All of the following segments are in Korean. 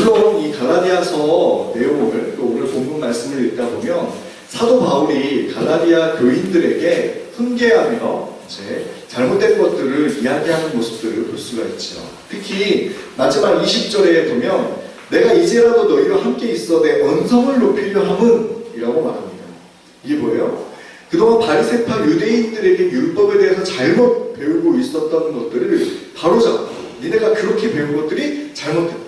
물론 이 갈라디아서 내용을 또 오늘 본문 말씀을 읽다 보면 사도 바울이 갈라디아 교인들에게 훈계하며 이제 잘못된 것들을 이야기하는 모습들을 볼 수가 있죠. 특히 마지막 20절에 보면 내가 이제라도 너희와 함께 있어 내 언성을 높이려 함은 이라고 말합니다. 이게 뭐예요? 그동안 바리새파 유대인들에게 율법에 대해서 잘못 배우고 있었던 것들을 바로잡고 니네가 그렇게 배운 것들이 잘못됐다.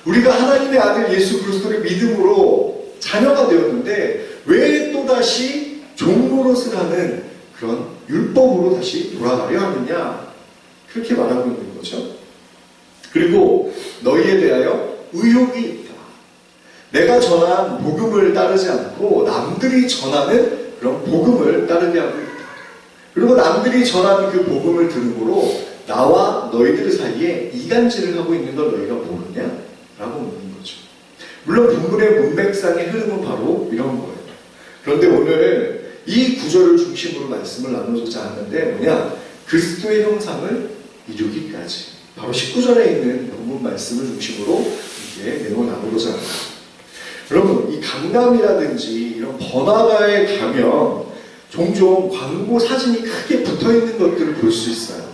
우리가 하나님의 아들 예수 그리스도를 믿음으로 자녀가 되었는데 왜 또다시 종노릇을 하는 그런 율법으로 다시 돌아가려 하느냐, 그렇게 말하고 있는 거죠. 그리고 너희에 대하여 의혹이 있다. 내가 전한 복음을 따르지 않고 남들이 전하는 그런 복음을 따르게 하고 있다. 그리고 남들이 전하는 그 복음을 들음으로 나와 너희들 사이에 이간질을 하고 있는 걸 너희가 모르냐? 라고 묻는 거죠. 물론 본문의 문맥상의 흐름은 바로 이런 거예요. 그런데 오늘 이 구절을 중심으로 말씀을 나누고자 하는데 뭐냐? 그리스도의 형상을 이루기까지. 바로 19절에 있는 본문 말씀을 중심으로 이게 내용을 나누고자 합니다. 여러분, 이 강남이라든지 이런 번화가에 가면 종종 광고 사진이 크게 붙어있는 것들을 볼 수 있어요.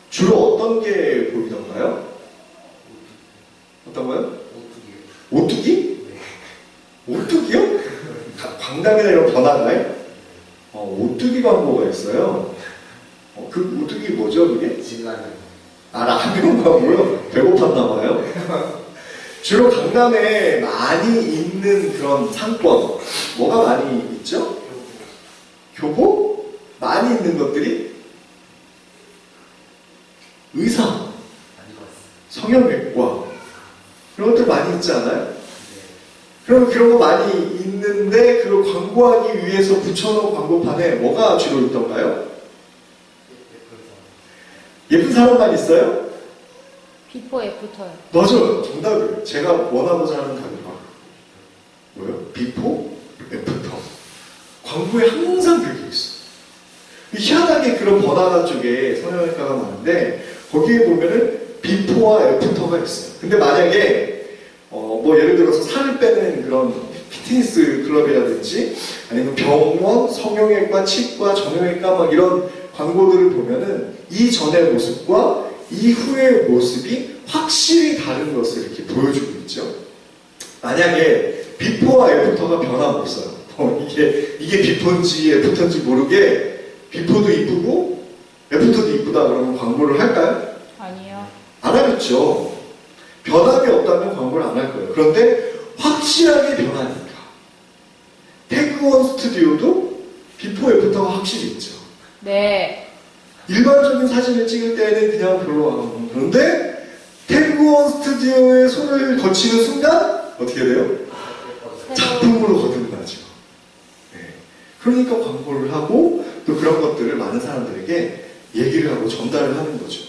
주로 어떤 게 보이던가요? 어떤 거요? 오뚜기? 네. 오뚜기요? 강남이나 이런 번화가에? 오뚜기 광고가 있어요. 그 오뚜기 뭐죠, 그게? 진라면. 아, 라면 광고요? 배고팠나봐요. 주로 강남에 많이 있는 그런 상권, 뭐가 많이 있죠? 교보? 많이 있는 것들이? 의사, 성형외과, 그런 것들 많이 있지 않아요? 그럼 그런 거 많이 있는데 그걸 광고하기 위해서 붙여놓은 광고판에 뭐가 주로 있던가요? 예쁜 사람만 있어요? 비포 애프터요. 맞아요. 정답이에요. 제가 원하고자 하는 단어가 뭐예요? 비포, 애프터. 광고에 항상 그게 있어요. 희한하게 그런 번화가 쪽에 성형외과가 많은데 거기에 보면은 비포와 애프터가 있어요. 근데 만약에 뭐 예를 들어서 살을 빼는 그런 피트니스 클럽이라든지 아니면 병원, 성형외과, 치과, 정형외과 막 이런 광고들을 보면은 이전의 모습과 이후의 모습이 확실히 다른 것을 이렇게 보여주고 있죠. 만약에 비포와 애프터가 변함없어요. 이게 비포인지 애프터인지 모르게 비포도 이쁘고 애프터도 이쁘다 그러면 광고를 할까요? 아니요. 안 하겠죠. 변함이 없다면 광고를 안 할 거예요. 그런데 확실하게 변하니까. 태그원 스튜디오도 비포 애프터가 확실히 있죠. 네. 일반적인 사진을 찍을 때는 그냥 별로 안 하고. 그런데 태그원 스튜디오의 손을 거치는 순간 어떻게 돼요? 작품으로 거듭나죠. 네. 그러니까 광고를 하고 또 그런 것들을 많은 사람들에게 얘기를 하고 전달을 하는 거죠.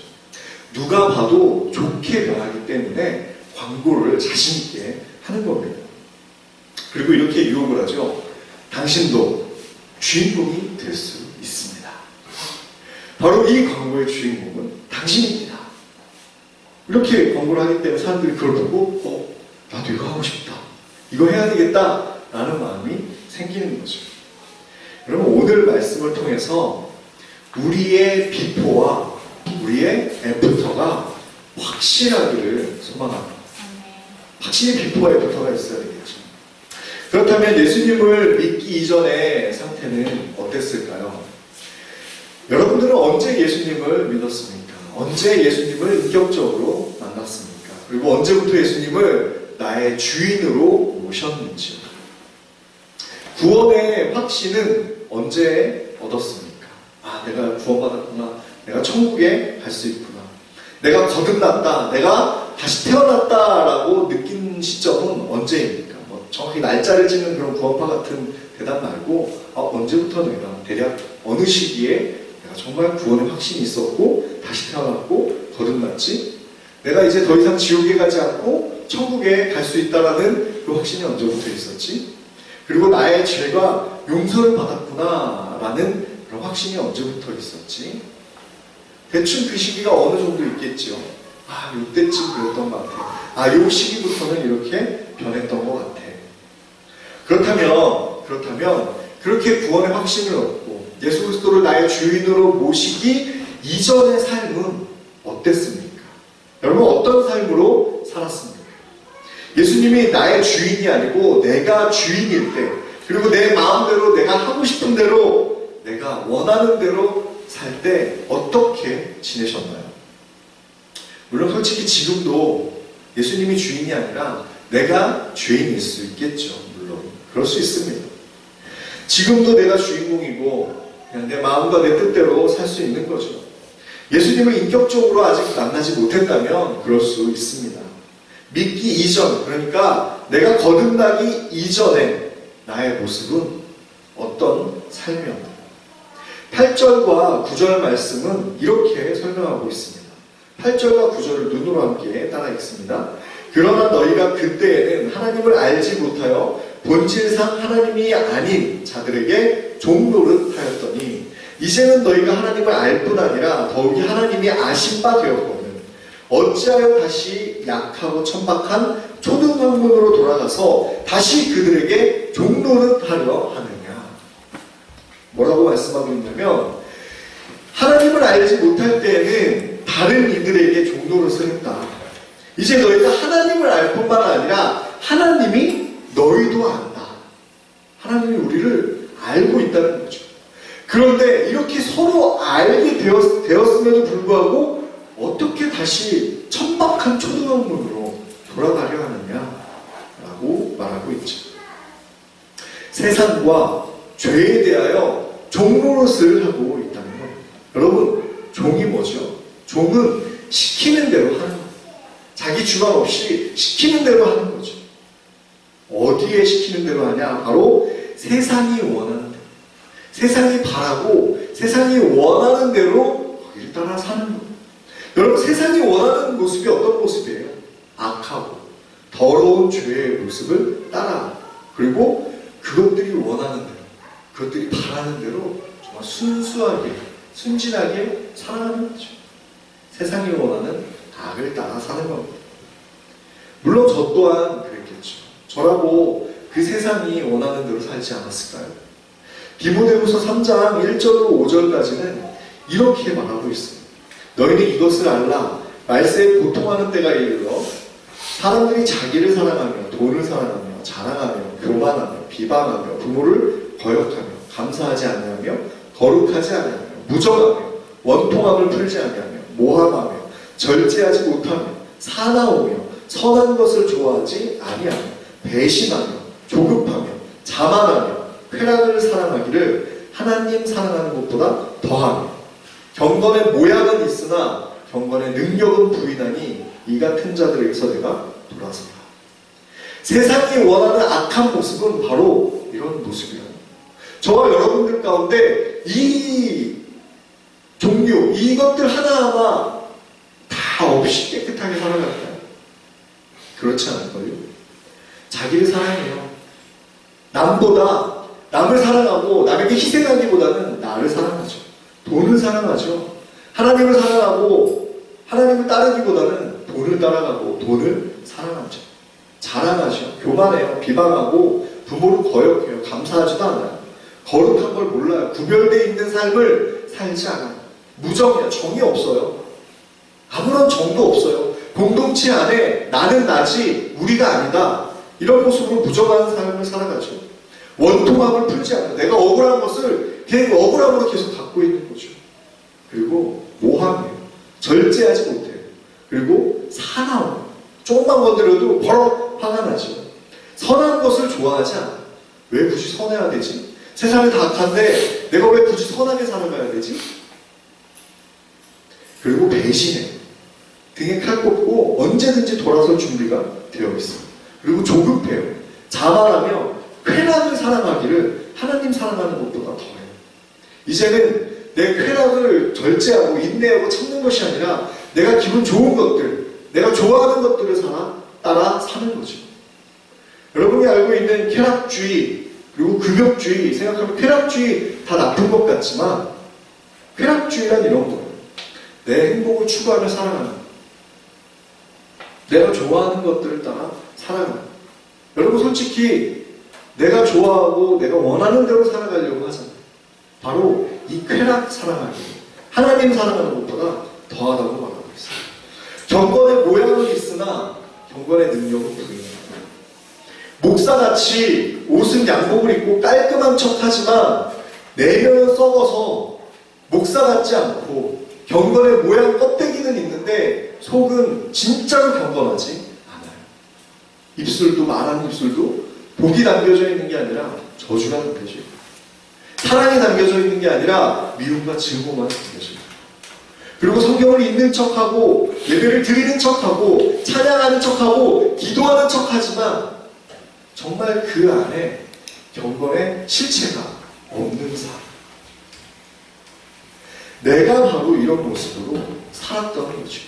누가 봐도 좋게 변하기 때문에 광고를 자신있게 하는 겁니다. 그리고 이렇게 유혹을 하죠. 당신도 주인공이 될 수 있습니다. 바로 이 광고의 주인공은 당신입니다. 이렇게 광고를 하기 때문에 사람들이 그걸 보고 나도 이거 하고 싶다. 이거 해야 되겠다. 라는 마음이 생기는 거죠. 여러분, 오늘 말씀을 통해서 우리의 비포와 우리의 애프터가 확실하기를 소망합니다. 확실히 비포와 애프터가 있어야 되겠죠. 그렇다면 예수님을 믿기 이전의 상태는 어땠을까요? 여러분들은 언제 예수님을 믿었습니까? 언제 예수님을 인격적으로 만났습니까? 그리고 언제부터 예수님을 나의 주인으로 모셨는지요? 구원의 확신은 언제 얻었습니까? 아, 내가 구원받았구나. 내가 천국에 갈 수 있구나. 내가 거듭났다. 내가 다시 태어났다라고 느낀 시점은 언제입니까? 뭐 정확히 날짜를 찍는 그런 구원파 같은 대답 말고 언제부터 내가 대략 어느 시기에 내가 정말 구원의 확신이 있었고 다시 태어났고 거듭났지? 내가 이제 더 이상 지옥에 가지 않고 천국에 갈 수 있다라는 그 확신이 언제부터 있었지? 그리고 나의 죄가 용서를 받았구나라는 그런 확신이 언제부터 있었지? 대충 그 시기가 어느 정도 있겠죠. 요때쯤 그랬던 것 같아. 요 시기부터는 이렇게 변했던 것 같아. 그렇다면 그렇게 구원의 확신을 얻고 예수 그리스도를 나의 주인으로 모시기 이전의 삶은 어땠습니까? 여러분 어떤 삶으로 살았습니까? 예수님이 나의 주인이 아니고 내가 주인일 때, 그리고 내 마음대로 내가 하고 싶은 대로 내가 원하는 대로 살 때 어떻게 지내셨나요? 물론 솔직히 지금도 예수님이 주인이 아니라 내가 죄인일 수 있겠죠. 물론 그럴 수 있습니다. 지금도 내가 주인공이고 그냥 내 마음과 내 뜻대로 살 수 있는 거죠. 예수님을 인격적으로 아직 만나지 못했다면 그럴 수 있습니다. 믿기 이전, 그러니까 내가 거듭나기 이전에 나의 모습은 어떤 삶이었나요? 8절과 9절 말씀은 이렇게 설명하고 있습니다. 8절과 9절을 눈으로 함께 따라 읽습니다. 그러나 너희가 그때에는 하나님을 알지 못하여 본질상 하나님이 아닌 자들에게 종노릇하였더니 이제는 너희가 하나님을 알 뿐 아니라 더욱이 하나님이 아신 바 되었거든. 어찌하여 다시 약하고 천박한 초등학문으로 돌아가서 다시 그들에게 종노릇하려 하느냐. 뭐라고 말씀하고 있냐면 하나님을 알지 못할 때에는 다른 이들에게 종노릇을 했다. 이제 너희가 하나님을 알 뿐만 아니라 하나님이 너희도 안다. 하나님이 우리를 알고 있다는 거죠. 그런데 이렇게 서로 알게 되었음에도 불구하고 어떻게 다시 천박한 초등학문으로 돌아가려 하느냐라고 말하고 있죠. 세상과 죄에 대하여 종노릇을 하고 있다는 겁니다. 여러분, 종이 뭐죠? 종은 시키는 대로 하는 거예요. 자기 주관 없이 시키는 대로 하는 거죠. 어디에 시키는 대로 하냐? 바로 세상이 원하는 대로. 세상이 바라고 세상이 원하는 대로 거기를 따라 사는 거예요. 여러분, 세상이 원하는 모습이 어떤 모습이에요? 악하고 더러운 죄의 모습을 따라, 그리고 그것들이 원하는 대로, 그것들이 바라는 대로 정말 순수하게, 순진하게 살아가는 거죠. 세상이 원하는 악을 따라 사는 겁니다. 물론 저 또한 그랬겠죠. 저라고 그 세상이 원하는 대로 살지 않았을까요? 디모데후서 3장 1절로 5절까지는 이렇게 말하고 있습니다. 너희는 이것을 알라. 말세에 고통하는 때가 이르러 사람들이 자기를 사랑하며 돈을 사랑하며 자랑하며 교만하며 비방하며 부모를 거역하며 감사하지 아니하며 거룩하지 아니하며 무정하며 원통함을 풀지 아니하며 모함하며 절제하지 못하며 사나우며 선한 것을 좋아하지 아니하며 배신하며 조급하며 자만하며 쾌락을 사랑하기를 하나님 사랑하는 것보다 더하며 경건의 모양은 있으나 경건의 능력은 부인하니 이 같은 자들에게서 내가 돌아선다. 세상이 원하는 악한 모습은 바로 이런 모습이에요. 저와 여러분들 가운데 이 종류, 이것들 하나하나 다 없이 깨끗하게 살아갈까요? 그렇지 않을걸요? 자기를 사랑해요. 남을 사랑하고 남에게 희생하기보다는 나를 사랑하죠. 돈을 사랑하죠. 하나님을 사랑하고 하나님을 따르기보다는 돈을 따라가고 돈을 사랑하죠. 자랑하죠. 교만해요. 비방하고 부모를 거역해요. 감사하지도 않아요. 거룩한 걸 몰라요. 구별되어 있는 삶을 살지 않아요. 무정이야. 정이 없어요. 아무런 정도 없어요. 공동체 안에 나는 나지 우리가 아니다. 이런 모습으로 무정한 삶을 살아가죠. 원통함을 풀지 않아요. 내가 억울한 것을 그냥 억울함으로 계속 갖고 있는 거죠. 그리고 모함해요. 절제하지 못해요. 그리고 사나워요. 조금만 건드려도 바로 화가 나죠. 선한 것을 좋아하지 않아요. 왜 굳이 선해야 되지? 세상이 다 악한데 내가 왜 굳이 선하게 살아가야 되지? 그리고 배신해요. 등에 칼 꽂고 언제든지 돌아설 준비가 되어 있어요. 그리고 조급해요. 자만하며 쾌락을 사랑하기를 하나님 사랑하는 것보다 더해요. 이제는 내 쾌락을 절제하고 인내하고 참는 것이 아니라 내가 기분 좋은 것들, 내가 좋아하는 것들을 따라 사는 거죠. 여러분이 알고 있는 쾌락주의, 그리고 금욕주의, 생각하면 쾌락주의 다 나쁜 것 같지만 쾌락주의란 이런 거예요. 내 행복을 추구하며 살아가는 거예요. 내가 좋아하는 것들을 따라 살아가는 거예요. 여러분 솔직히 내가 좋아하고 내가 원하는 대로 살아가려고 하잖아요. 바로 이 쾌락 사랑하기, 하나님 사랑하는 것보다 더하다고 말하고 있어요. 경건의 모양은 있으나 경건의 능력은 부인합니다. 목사같이 옷은 양복을 입고 깔끔한 척하지만 내면은 썩어서 목사 같지 않고 경건의 모양 껍데기는 있는데 속은 진짜로 경건하지 않아요. 입술도 말하는 입술도 복이 담겨져 있는 게 아니라 저주가 담겨져 있고 사랑이 담겨져 있는 게 아니라 미움과 증오만 담겨져 있고 그리고 성경을 읽는 척하고 예배를 드리는 척하고 찬양하는 척하고 기도하는 척하지만 정말 그 안에 경건의 실체가 없는 사람. 내가 바로 이런 모습으로 살았던 거죠.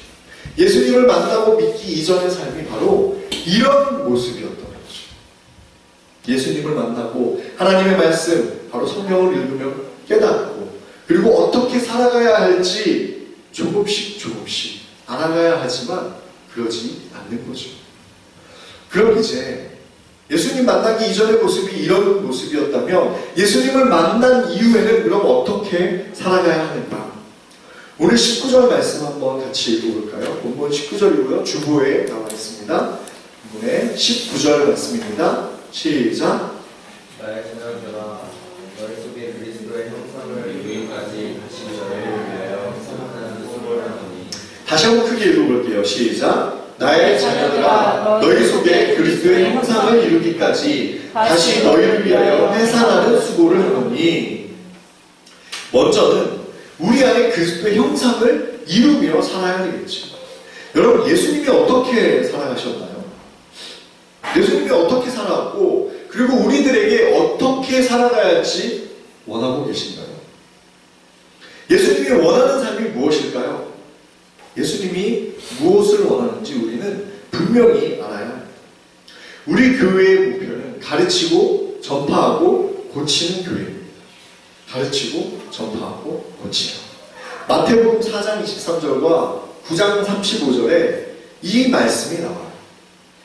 예수님을 만나고 믿기 이전의 삶이 바로 이런 모습이었던 거죠. 예수님을 만나고 하나님의 말씀, 바로 성경을 읽으며 깨닫고 그리고 어떻게 살아가야 할지 조금씩 알아가야 하지만 그러지 않는 거죠. 그럼 이제 예수님 만나기 이전의 모습이 이런 모습이었다면 예수님을 만난 이후에는 그럼 어떻게 살아가야 하는가? 오늘 19절 말씀 한번 같이 읽어볼까요? 본문 19절이고요. 주보에 나와 있습니다. 본문의 19절 말씀입니다. 시작. 나의 자녀들아, 너희 속에 그리스도의 형상을 이루기까지 다시 너희를 위하여 생각하는 수고를 하노니. 다시 한번 크게 읽어볼게요. 시작. 나의 자녀들아, 너희 속에 그리스도의 형상을 이루기까지 다시 너희를 위하여 회상하는 수고를 하노니. 먼저는 우리 안에 그리스도의 형상을 이루며 살아야 되겠죠. 여러분, 예수님이 어떻게 살아가셨나요? 예수님이 어떻게 살아왔고 그리고 우리들에게 어떻게 살아가야 할지 원하고 계신가요? 예수님이 원하는 삶이 무엇일까요? 예수님이 무엇을 원하는지 우리는 분명히 알아야 합니다. 우리 교회의 목표는 가르치고 전파하고 고치는 교회입니다. 가르치고 전파하고 고치는. 마태복음 4장 23절과 9장 35절에 이 말씀이 나와요.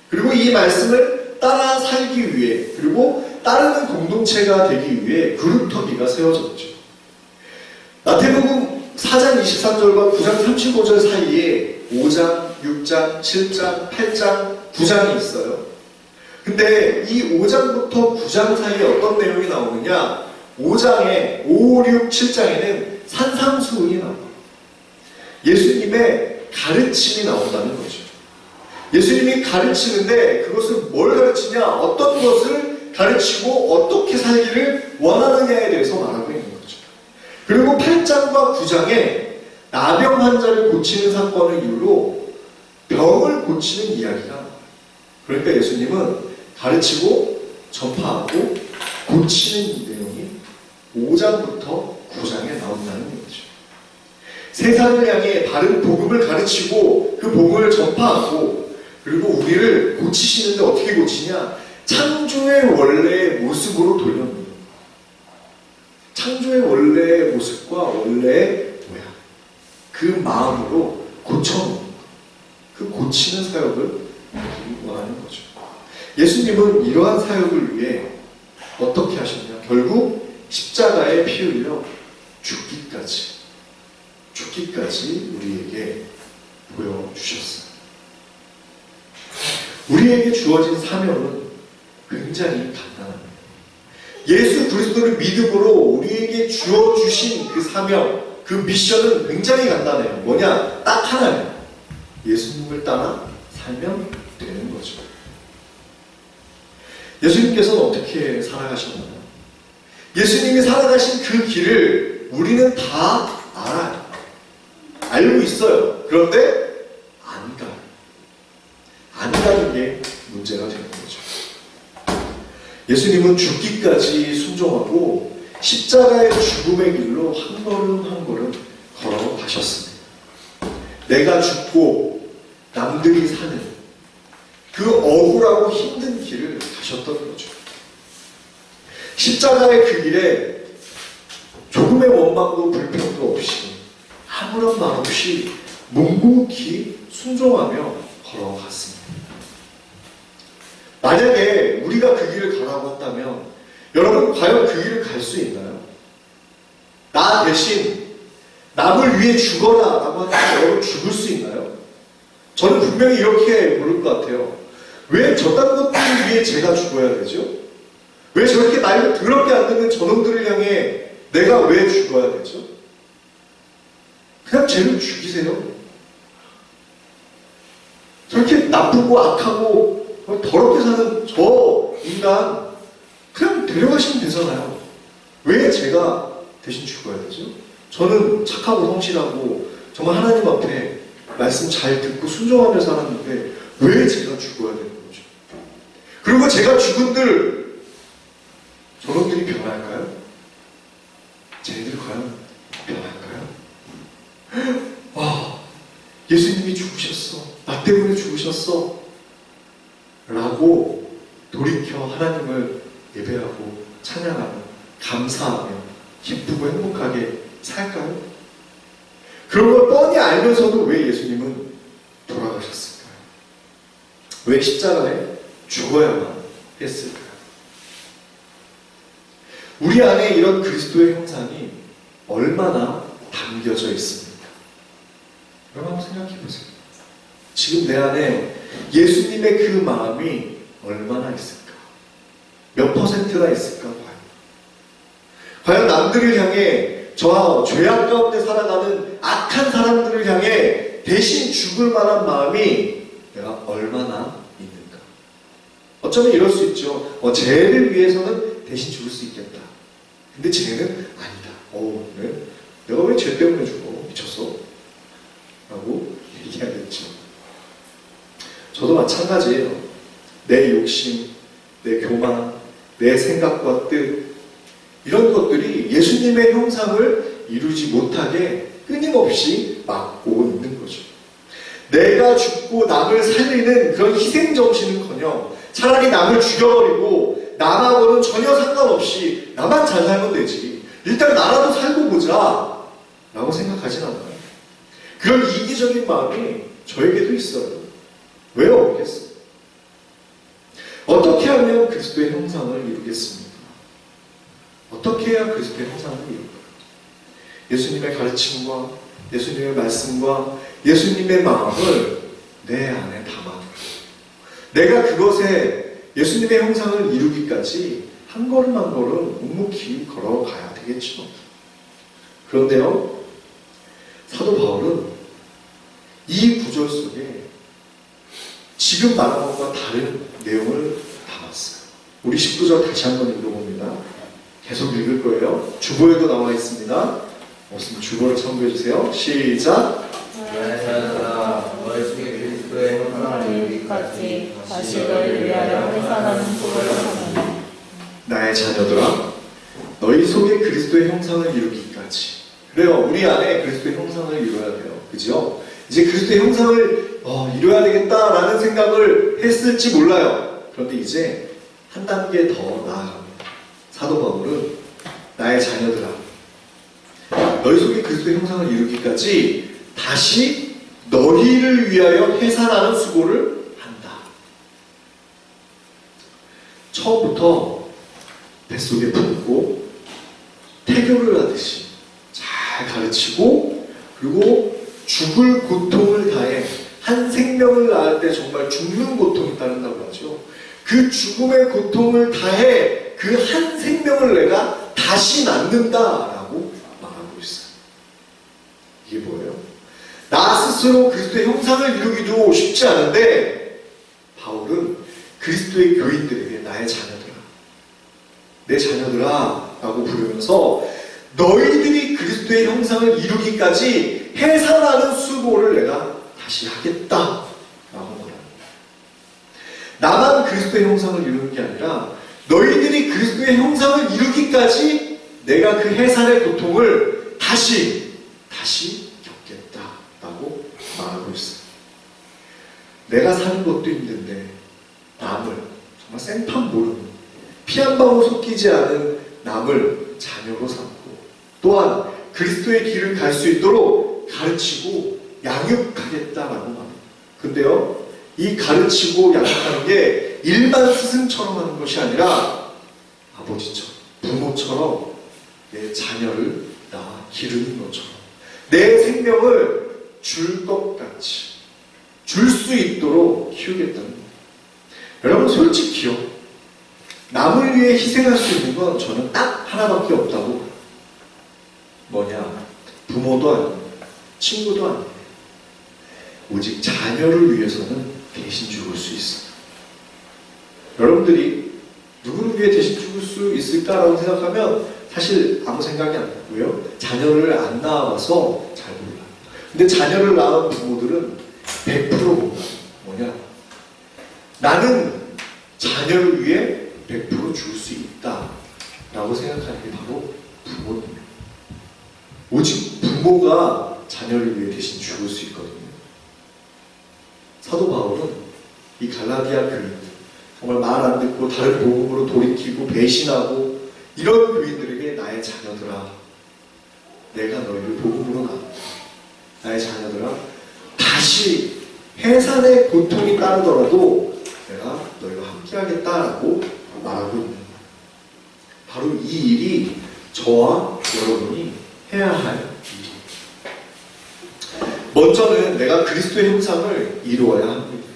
그리고 이 말씀을 따라 살기 위해 그리고 따르는 공동체가 되기 위해 그룹터기가 세워졌죠. 마태복음 4장 23절과 9장 35절 사이에 5장, 6장, 7장, 8장, 9장이 있어요. 근데 이 5장부터 9장 사이에 어떤 내용이 나오느냐? 5장에 5, 6, 7장에는 산상수훈이 나옵니다. 예수님의 가르침이 나온다는 거죠. 예수님이 가르치는데 그것은 뭘 가르치냐? 어떤 것을 가르치고 어떻게 살기를 원하느냐에 대해서 말하고 있는 거죠. 그리고 8장과 9장에 나병 환자를 고치는 사건을 이유로 병을 고치는 이야기가 나와요. 그러니까 예수님은 가르치고 전파하고 고치는 내용이 5장부터 9장에 나온다는 거죠. 세상을 향해 바른 복음을 가르치고 그 복음을 전파하고 그리고 우리를 고치시는데 어떻게 고치냐? 창조의 원래의 모습으로 돌려놓는. 창조의 원래의 모습과 원래의 모양, 그 마음으로 고쳐놓는 것. 그 고치는 사역을 원하는 거죠. 예수님은 이러한 사역을 위해 어떻게 하셨냐? 결국 십자가에 피 흘려 죽기까지 우리에게 보여주셨어요. 우리에게 주어진 사명은 굉장히 간단합니다. 예수 그리스도를 믿음으로 우리에게 주어주신 그 사명, 그 미션은 굉장히 간단해요. 뭐냐? 딱 하나예요. 예수님을 따라 살면 되는 거죠. 예수님께서는 어떻게 살아가셨나요? 예수님이 살아가신 그 길을 우리는 다 알아요. 알고 있어요. 그런데 안 가요. 안 가는 게 문제가 되는 거죠. 예수님은 죽기까지 순종하고 십자가의 죽음의 길로 한 걸음 한 걸음 걸어가셨습니다. 내가 죽고 남들이 사는 그 억울하고 힘든 길을 가셨던 거죠. 십자가의 그 길에 조금의 원망도 불평도 없이 아무런 말 없이 묵묵히 순종하며 걸어갔습니다. 만약에 우리가 그 길을 가라고 한다면 여러분 과연 그 길을 갈 수 있나요? 나 대신 남을 위해 죽어라 라고 하면 여러분 죽을 수 있나요? 저는 분명히 이렇게 물을 것 같아요. 왜 저딴 것들을 위해 제가 죽어야 되죠? 왜 저렇게 나이가 더럽게 안 되는 저놈들을 향해 내가 왜 죽어야 되죠? 그냥 쟤를 죽이세요. 저렇게 나쁘고 악하고 더럽게 사는 저 인간 그냥 데려가시면 되잖아요. 왜 제가 대신 죽어야 되죠? 저는 착하고 성실하고 정말 하나님 앞에 말씀 잘 듣고 순종하며 살았는데 왜 제가 죽어야 되는 거죠? 그리고 제가 죽은들 저놈들이 변할까요? 쟤네들이 과연 변할까요? 와, 예수님이 죽으셨어. 나 때문에 죽으셨어. 라고 돌이켜 하나님을 예배하고 찬양하며 감사하며 기쁘고 행복하게 살까요? 그런 걸 뻔히 알면서도 왜 예수님은 돌아가셨을까요? 왜 십자가에 죽어야만 했을까요? 우리 안에 이런 그리스도의 형상이 얼마나 담겨져 있습니까? 여러분 한번 생각해 보세요. 지금 내 안에 예수님의 그 마음이 얼마나 있을까? 몇 퍼센트나 있을까? 과연 남들을 향해 저와 죄악 가운데 살아가는 악한 사람들을 향해 대신 죽을 만한 마음이 내가 얼마나 있는가? 어쩌면 이럴 수 있죠. 쟤를 위해서는 대신 죽을 수 있겠다. 근데 쟤는 아니다. 네? 내가 왜 쟤 때문에 죽어? 미쳤어? 라고 얘기하겠죠. 저도 마찬가지예요. 내 욕심, 내 교만, 내 생각과 뜻 이런 것들이 예수님의 형상을 이루지 못하게 끊임없이 막고 있는 거죠. 내가 죽고 남을 살리는 그런 희생정신은커녕 차라리 남을 죽여버리고 남하고는 전혀 상관없이 나만 잘 살면 되지. 일단 나라도 살고 보자 라고 생각하진 않아요. 그런 이기적인 마음이 저에게도 있어요. 왜 없겠어요? 어떻게 하면 그리스도의 형상을 이루겠습니까? 어떻게 해야 그리스도의 형상을 이룰까요? 예수님의 가르침과 예수님의 말씀과 예수님의 마음을 내 안에 담아 내가 그것에 예수님의 형상을 이루기까지 한 걸음 한 걸음 묵묵히 걸어가야 되겠죠. 그런데요, 사도 바울은 이 구절 속에 지금 말한 것과 다른 내용을 담았어요. 우리 19절 다시 한번 읽어봅니다. 계속 읽을 거예요. 주보에도 나와 있습니다. 없으면 주보를 참고해 주세요. 시작. 나의 자녀들아 너희 속에 그리스도의 형상을 이루기까지 다시 너희를 위하여 회사하는 수고를 하노니. 나의 자녀들아 너희 속에 그리스도의 형상을 이루기까지. 그래요. 우리 안에 그리스도의 형상을 이루어야 돼요. 그죠? 이제 그리스도의 형상을 이루어야 되겠다라는 생각을 했을지 몰라요. 그런데 이제 한 단계 더 나아갑니다. 사도 바울은 나의 자녀들아 너희 속에 그리스도의 형상을 이루기까지 다시 너희를 위하여 해산하는 수고를 한다. 처음부터 뱃속에 품고 태교를 하듯이 잘 가르치고 그리고 죽을 고통을 다해 한 생명을 낳을 때 정말 죽는 고통이 따른다고 하죠. 그 죽음의 고통을 다해 그 한 생명을 내가 다시 낳는다라고 말하고 있어요. 이게 뭐예요? 나 스스로 그리스도의 형상을 이루기도 쉽지 않은데 바울은 그리스도의 교인들에게 나의 자녀들아, 내 자녀들아 라고 부르면서 너희들이 그리스도의 형상을 이루기까지 해산하는 수고를 내가 다시 하겠다 라고 말합니다. 나만 그리스도의 형상을 이루는 게 아니라 너희들이 그리스도의 형상을 이루기까지 내가 그 해산의 고통을 다시 겪겠다라고 말하고 있어요. 내가 사는 것도 힘든데 남을 정말 생판 모르는 피 한 방울 섞이지 않은 남을 자녀로 삼고 또한 그리스도의 길을 갈 수 있도록 가르치고 양육하겠다라고 말합니다. 근데요, 이 가르치고 양육하는 게 일반 스승처럼 하는 것이 아니라 아버지처럼, 부모처럼 내 자녀를 나 기르는 것처럼 내 생명을 줄 것 같이 줄 수 있도록 키우겠다는 거예요. 여러분 솔직히요. 남을 위해 희생할 수 있는 건 저는 딱 하나밖에 없다고. 뭐냐? 부모도 아니고 친구도 아니고 오직 자녀를 위해서는 대신 죽을 수 있어요. 여러분들이 누구를 위해 대신 죽을 수 있을까라고 생각하면 사실 아무 생각이 안 나고요. 자녀를 안 낳아봐서 잘 몰라요. 근데 자녀를 낳은 부모들은 100% 몰라요. 뭐냐? 나는 자녀를 위해 100% 줄 수 있다라고 생각하는 게 바로 부모님이에요. 오직 부모가 자녀를 위해 대신 죽을 수 있거든요. 사도 바울은 이 갈라디아 교인들, 정말 말 안 듣고 다른 복음으로 돌이키고 배신하고 이런 교인들에게 나의 자녀들아, 내가 너희를 복음으로 낳았다. 나의 자녀들아, 다시 해산의 고통이 따르더라도 내가 너희와 함께하겠다라고 말하고 있는 거예요. 바로 이 일이 저와 여러분이 해야 할 일이에요. 먼저는 내가 그리스도의 형상을 이루어야 합니다.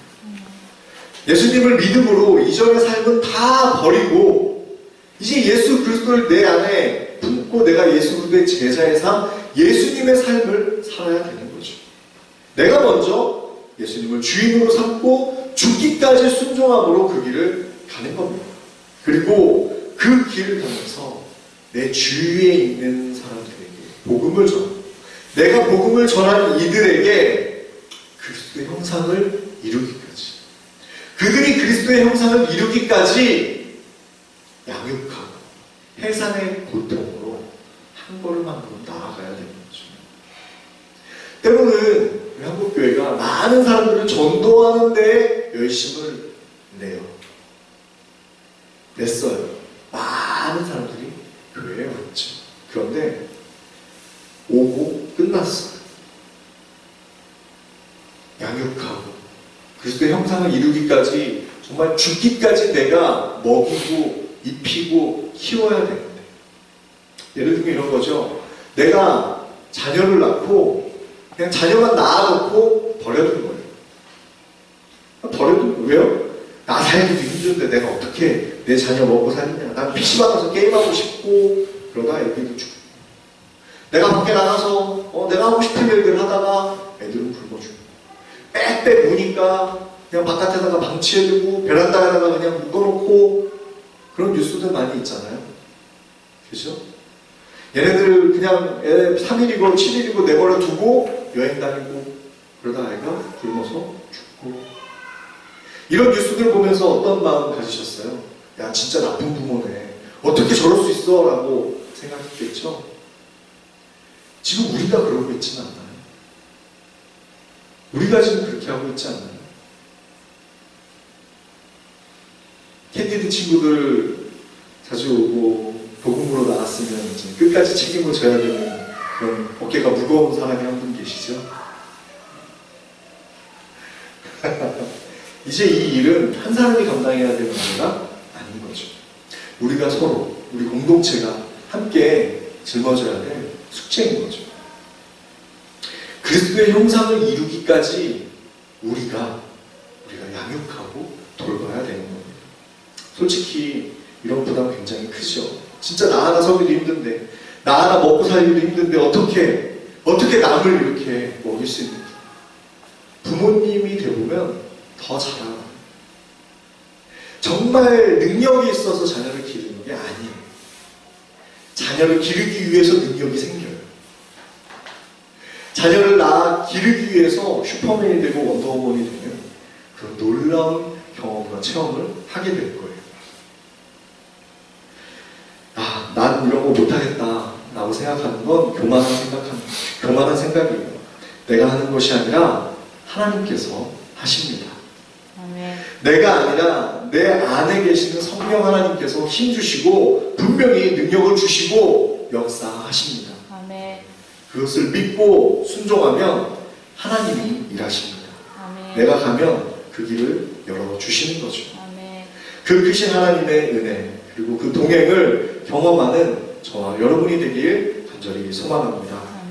예수님을 믿음으로 이전의 삶은 다 버리고 이제 예수 그리스도를 내 안에 품고 내가 예수 그리스도의 제자의 삶, 예수님의 삶을 살아야 되는 거죠. 내가 먼저 예수님을 주인으로 삼고 죽기까지 순종함으로 그 길을 가는 겁니다. 그리고 그 길을 가면서 내 주위에 있는 사람들에게 복음을 전하고 내가 복음을 전하는 이들에게 그리스도의 형상을 이루기까지 그들이 그리스도의 형상을 이루기까지 양육하고 해산의 고통으로 한 걸음 한 걸음 나아가야 되는 거죠. 때로는 우리 한국교회가 많은 사람들을 전도하는 데 열심을 냈어요. 많은 사람들이 교회에 왔죠. 그런데 오고 끝났어요. 양육하고 그리스도의 형상을 이루기까지 정말 죽기까지 내가 먹이고 입히고 키워야 되는데, 예를 들면 이런 거죠. 내가 자녀를 낳고 그냥 자녀만 낳아놓고 버려둔 거예요. 버려둔 거예요? 왜요? 나 살기도 힘든데 내가 어떻게 내 자녀 먹고 살느냐. 난 PC방 가서 게임하고 싶고 그러다 애들도 죽고, 내가 밖에 나가서 내가 하고 싶은 일들 하다가 애들은 굶어 죽고, 빽빽 우니까 그냥 바깥에다가 방치해두고 베란다에다가 그냥 묶어놓고, 그런 뉴스들 많이 있잖아요. 그죠? 얘네들 그냥 3일이고 7일이고 내버려 두고 여행 다니고 그러다 아이가 굶어서 죽고. 이런 뉴스들 보면서 어떤 마음 가지셨어요? 야, 진짜 나쁜 부모네. 어떻게 저럴 수 있어? 라고 생각했겠죠? 지금 우리가 그러고 있지는 않나요? 우리가 지금 그렇게 하고 있지 않나요? 캔디드 친구들 자주 오고 복음으로 나왔으면 이제 끝까지 책임을 져야 되는 그런 어깨가 무거운 사람이 한 분 계시죠? 이제 이 일은 한 사람이 감당해야 되는 문제가 아닌 거죠. 우리가 서로, 우리 공동체가 함께 짊어져야 될 숙제인 거죠. 그리스도의 형상을 이루기까지 우리가 양육하고 돌봐야 되는 겁니다. 솔직히 이런 부담 굉장히 크죠. 진짜 나 하나 서기도 힘든데, 나 하나 먹고 살기도 힘든데 어떻게 남을 이렇게 먹일 수 있는지. 부모님이 되보면 더 잘하는, 정말 능력이 있어서 자녀를 기르는 게 아니에요. 자녀를 기르기 위해서 능력이 생겨요. 자녀를 기르기 위해서 슈퍼맨이 되고 원더우먼이 되면 그런 놀라운 경험과 체험을 하게 될 거예요. 난 이런 거 못하겠다 라고 생각하는 건 교만한 생각이에요. 내가 하는 것이 아니라 하나님께서 하십니다. 아멘. 내가 아니라 내 안에 계시는 성령 하나님께서 힘주시고 분명히 능력을 주시고 역사하십니다. 아멘. 그것을 믿고 순종하면 하나님이 일하십니다. 아멘. 내가 가면 그 길을 열어주시는 거죠. 아멘. 그 크신 하나님의 은혜 그리고 그 동행을 경험하는 저와 여러분이 되길 간절히 소망합니다.